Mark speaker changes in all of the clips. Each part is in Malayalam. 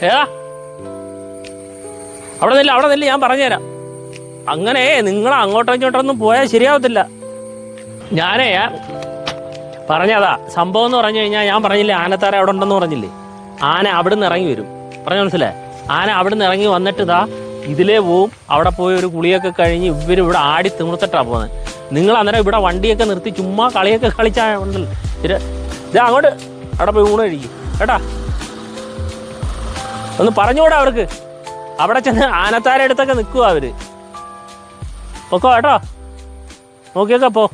Speaker 1: ഏതാ? അവിടെ നില്ല, ഞാൻ പറഞ്ഞുതരാം. അങ്ങനെ നിങ്ങൾ അങ്ങോട്ടോ ഇങ്ങോട്ടൊന്നും പോയാൽ ശരിയാവത്തില്ല. ഞാനേ പറഞ്ഞതാ സംഭവം എന്ന് പറഞ്ഞു കഴിഞ്ഞാൽ, ഞാൻ പറഞ്ഞില്ലേ ആനത്താര അവിടെ ഉണ്ടെന്ന് പറഞ്ഞില്ലേ, ആന അവിടെ നിന്ന് ഇറങ്ങി വരും. പറഞ്ഞ മനസ്സിലായി? ആന അവിടെ നിന്ന് ഇറങ്ങി വന്നിട്ട് ഇതാ ഇതിലേ പോവും. അവിടെ പോയി ഒരു കുളിയൊക്കെ കഴിഞ്ഞ് ഇവരിവിടെ ആടി തിമിർത്തിട്ടാണ് പോകുന്നത്. നിങ്ങൾ അന്നേരം ഇവിടെ വണ്ടിയൊക്കെ നിർത്തി ചുമ്മാ കളിയൊക്കെ കളിച്ചാൽ ഉണ്ടല്ലോ. ഇത് അങ്ങോട്ട് അവിടെ പോയി ഊണ് കഴിക്കും കേട്ടാ. ഒന്ന് പറഞ്ഞുകൂടാ അവർക്ക്. അവിടെ ചെന്ന് ആനത്താര അടുത്തൊക്കെ നിൽക്കുക അവര്. പൊക്കോ കേട്ടോ, നോക്കിയൊക്കെ പോ.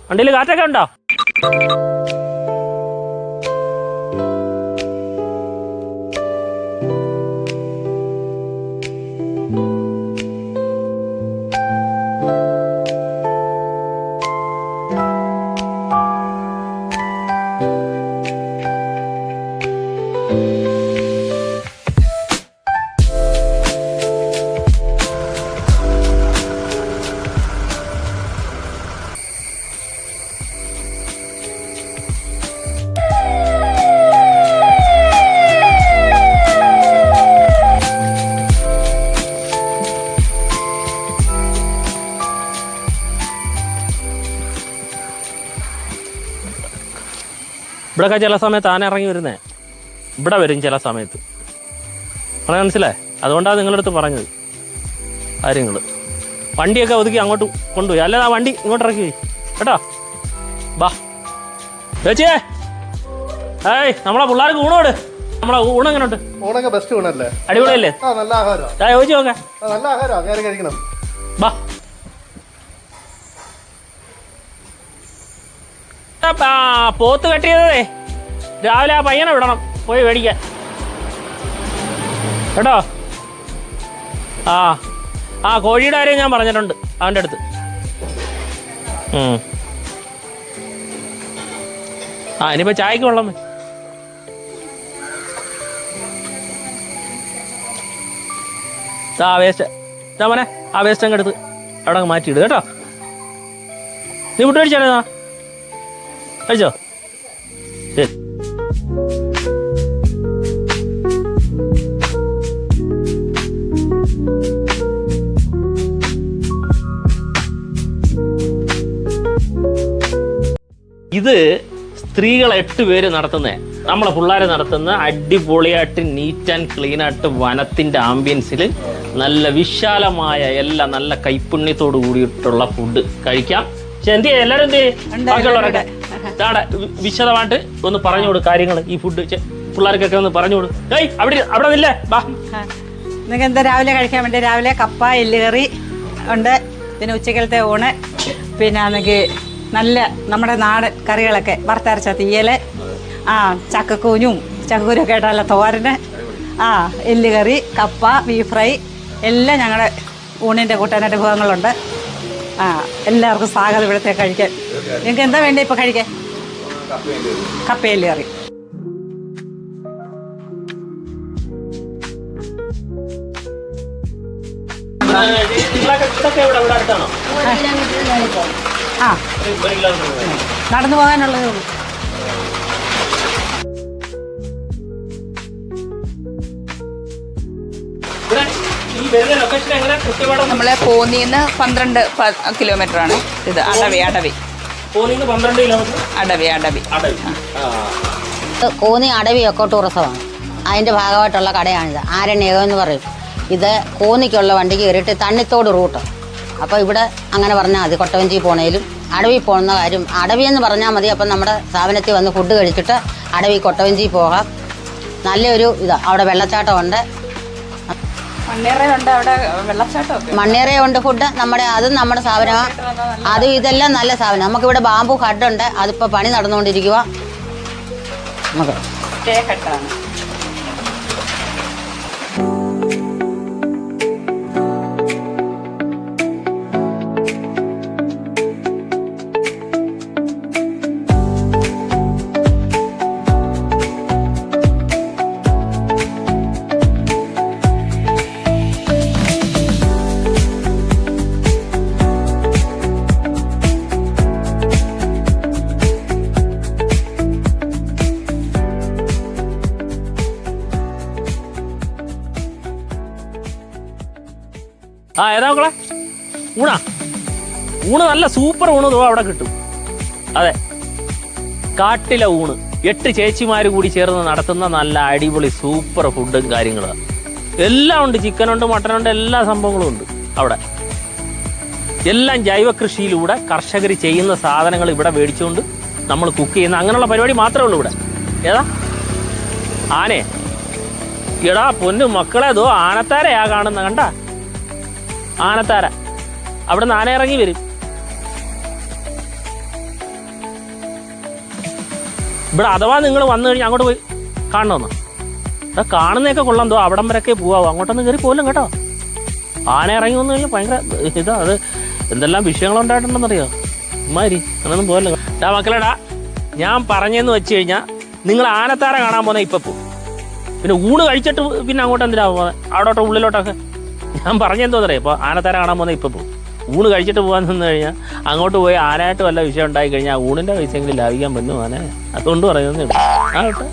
Speaker 1: വണ്ടിയിൽ കാറ്റൊക്കെ ഉണ്ടോ? ഇവിടെയൊക്കെ ചില സമയത്ത് ആന ഇറങ്ങി വരുന്നേ, ഇവിടെ വരും ചില സമയത്ത്. അങ്ങനെ മനസ്സിലായി? അതുകൊണ്ടാണ് നിങ്ങളടുത്ത് പറഞ്ഞത് കാര്യങ്ങൾ. വണ്ടിയൊക്കെ ഒതുക്കി അങ്ങോട്ട് കൊണ്ടുപോയി, അല്ലാതെ ആ വണ്ടി ഇങ്ങോട്ട് ഇറക്കി പോയി കേട്ടോ. ബാ ചേച്ചിയേ, നമ്മളെ പിള്ളേർക്ക് ഊണോട്. നമ്മളെ ഊണ് എങ്ങനെ ഉണ്ട്?
Speaker 2: ഊണൊക്കെ ബെസ്റ്റ് ഊണല്ലേ?
Speaker 1: അടിപൊളിയല്ലേ?
Speaker 2: നല്ല ആഹാരം.
Speaker 1: ചോദിച്ചു നോക്കാം.
Speaker 2: നല്ല ആഹാരം കഴിക്കണം.
Speaker 1: ബാ. പോത്ത് കെട്ടിയതേ രാവിലെ ആ പയ്യനെ വിടണം പോയി മേടിക്കാൻ കേട്ടോ. കോഴിയുടെ കാര്യം ഞാൻ പറഞ്ഞിട്ടുണ്ട് അവൻ്റെ അടുത്ത്. ഇനിയിപ്പോൾ ചായക്ക് വെള്ളം വേസ്റ്റ് മോനെ, ആ വേസ്റ്റ് അങ്ങ് എടുത്ത് അവിടെ അങ്ങ് മാറ്റിയിടുക കേട്ടോ. നീ വിട്ടു മേടിച്ചാലേ കഴിച്ചോ? ശരി. ഇത് സ്ത്രീകൾ 8 പേര് നടത്തുന്നേ, നമ്മളെ പിള്ളേരെ നടത്തുന്ന അടിപൊളിയായിട്ട് നീറ്റ് ആൻഡ് ക്ലീൻ ആയിട്ട് വനത്തിൻ്റെ ആംബിയൻസിൽ നല്ല വിശാലമായ എല്ലാം നല്ല കൈപ്പുണ്യത്തോട് കൂടിയിട്ടുള്ള ഫുഡ് കഴിക്കാം. പക്ഷെ എന്ത് ചെയ്യാം, എല്ലാവരും എന്ത് ചെയ്യും, ബാക്കിയുള്ളവരൊക്കെ വിശദമായിട്ട് ഒന്ന് പറഞ്ഞു കൊടുക്കും കാര്യങ്ങൾ. ഈ ഫുഡ് പിള്ളേർക്കൊക്കെ ഒന്ന് പറഞ്ഞു കൊടുക്കും. അവിടെ നില്ലേ, ബാ.
Speaker 3: നിങ്ങൾക്ക് എന്താ രാവിലെ കഴിക്കാൻ വേണ്ടി? രാവിലെ കപ്പ എല്ലുകറി ഉണ്ട്, പിന്നെ ഉച്ചക്കലത്തെ ഊണ്, പിന്നെ ആണെങ്കിൽ നല്ല നമ്മുടെ നാടൻ കറികളൊക്കെ വറുത്തരച്ച തീയൽ, ചക്കക്കൂനൊക്കെ ആയിട്ടുള്ള തോരന്, എല്ലുകറി, കപ്പ, ബീഫ് ഫ്രൈ എല്ലാം ഞങ്ങളുടെ ഊണിൻ്റെ കൂട്ടാനായിട്ട് വിഭവങ്ങളുണ്ട്. എല്ലാവർക്കും സ്വാഗതം ഇവിടുത്തെ കഴിക്കാൻ. നിങ്ങൾക്ക് എന്താ വേണ്ടത് ഇപ്പോൾ കഴിക്കാൻ? കപ്പ എല്ലുകറി. നടന്നു പോകാനുള്ളതേ ഉള്ളൂ.
Speaker 4: നമ്മളെ പോന്നിന്ന് 12 കിലോമീറ്ററാണ് ഇത്. അടവി
Speaker 5: കോന്നി അടവി എക്കോ ടൂറിസമാണ്. അതിൻ്റെ ഭാഗമായിട്ടുള്ള കടയാണിത്. ആരണ്യകം എന്ന് പറയും. ഇത് കോന്നിക്കുള്ള വണ്ടിക്ക് കയറിയിട്ട് തണ്ണിത്തോട് റൂട്ട്. അപ്പോൾ ഇവിടെ അങ്ങനെ പറഞ്ഞാൽ മതി. കൊട്ടവഞ്ചി പോണേലും അടവി പോകുന്ന കാര്യം അടവി എന്ന് പറഞ്ഞാൽ മതി. അപ്പം നമ്മുടെ സ്ഥാപനത്തിൽ വന്ന് ഫുഡ് കഴിച്ചിട്ട് അടവി കൊട്ടവഞ്ചി പോകാം. നല്ലൊരു ഇതാണ്. അവിടെ വെള്ളച്ചാട്ടമുണ്ട്, മണ്ണേറയുണ്ട്. ഫുഡ് അതും നമ്മുടെ സ്ഥാപനമാണ്. അതും ഇതെല്ലാം നല്ല സ്ഥാപനം. നമുക്കിവിടെ ബാംബു ഹഡുണ്ട്, അതിപ്പോൾ പണി നടന്നുകൊണ്ടിരിക്കുക. നമുക്ക്
Speaker 1: ആ ഏതാ മക്കളെ? ഊണാ? ഊണ് നല്ല സൂപ്പർ ഊണ് അവിടെ കിട്ടും. അതെ, കാട്ടിലെ ഊണ്. 8 ചേച്ചിമാർ കൂടി ചേർന്ന് നടത്തുന്ന നല്ല അടിപൊളി സൂപ്പർ ഫുഡും കാര്യങ്ങളും എല്ലാം ഉണ്ട്. ചിക്കനുണ്ട്, മട്ടനുണ്ട്, എല്ലാ സംഭവങ്ങളും ഉണ്ട് അവിടെ. എല്ലാം ജൈവ കൃഷിയിലൂടെ കർഷകർ ചെയ്യുന്ന സാധനങ്ങൾ ഇവിടെ മേടിച്ചുകൊണ്ട് നമ്മൾ കുക്ക് ചെയ്യുന്ന അങ്ങനെയുള്ള പരിപാടി മാത്രമേ ഉള്ളൂ ഇവിടെ. ഏതാ? ആനയെ? എടാ പൊന്നു മക്കളെ, അതോ ആനത്താരയാ കാണുന്ന, കണ്ട? ആനത്താര. അവിടെ നിന്ന് ആന ഇറങ്ങി വരും. ഇവിടെ അഥവാ നിങ്ങൾ വന്നു കഴിഞ്ഞാൽ അങ്ങോട്ട് പോയി കാണണമെന്ന്. ഇവിടെ കാണുന്നതൊക്കെ കൊള്ളാം, എന്തോ അവിടം വരെയൊക്കെ പോവാം, അങ്ങോട്ടൊന്നും കയറി പോലും കേട്ടോ. ആന ഇറങ്ങി വന്നു കഴിഞ്ഞാൽ ഭയങ്കര ഇതാ. അത് എന്തെല്ലാം വിഷയങ്ങളുണ്ടായിട്ടുണ്ടെന്നറിയോ? ഇമാരി അങ്ങനൊന്നും പോകല്ലോ. മക്കളെടാ, ഞാൻ പറഞ്ഞെന്ന് വെച്ച് കഴിഞ്ഞാൽ നിങ്ങൾ ആനത്താര കാണാൻ പോകുന്ന ഇപ്പം പോകും. പിന്നെ ഊണ് കഴിച്ചിട്ട് പിന്നെ അങ്ങോട്ട് എന്തിനാ പോകുന്നത്? അവിടോട്ടോ ഉള്ളിലോട്ടൊക്കെ. ഞാൻ പറഞ്ഞെന്തോന്നറിയാം, ഇപ്പോൾ ആനത്താര കാണാൻ പോകുന്ന ഇപ്പം പോകും. ഊണ് കഴിച്ചിട്ട് പോകാൻ നിന്ന് കഴിഞ്ഞാൽ അങ്ങോട്ട് പോയി ആനായിട്ട് വല്ല വിഷയം ഉണ്ടായി കഴിഞ്ഞാൽ ആ ഊണിൻ്റെ പൈസയെങ്കിലും ലാഭിക്കാൻ പറ്റും ആനെ. അതുകൊണ്ട് പറയുന്നേ ഉള്ളൂ. ആ കേട്ടോ.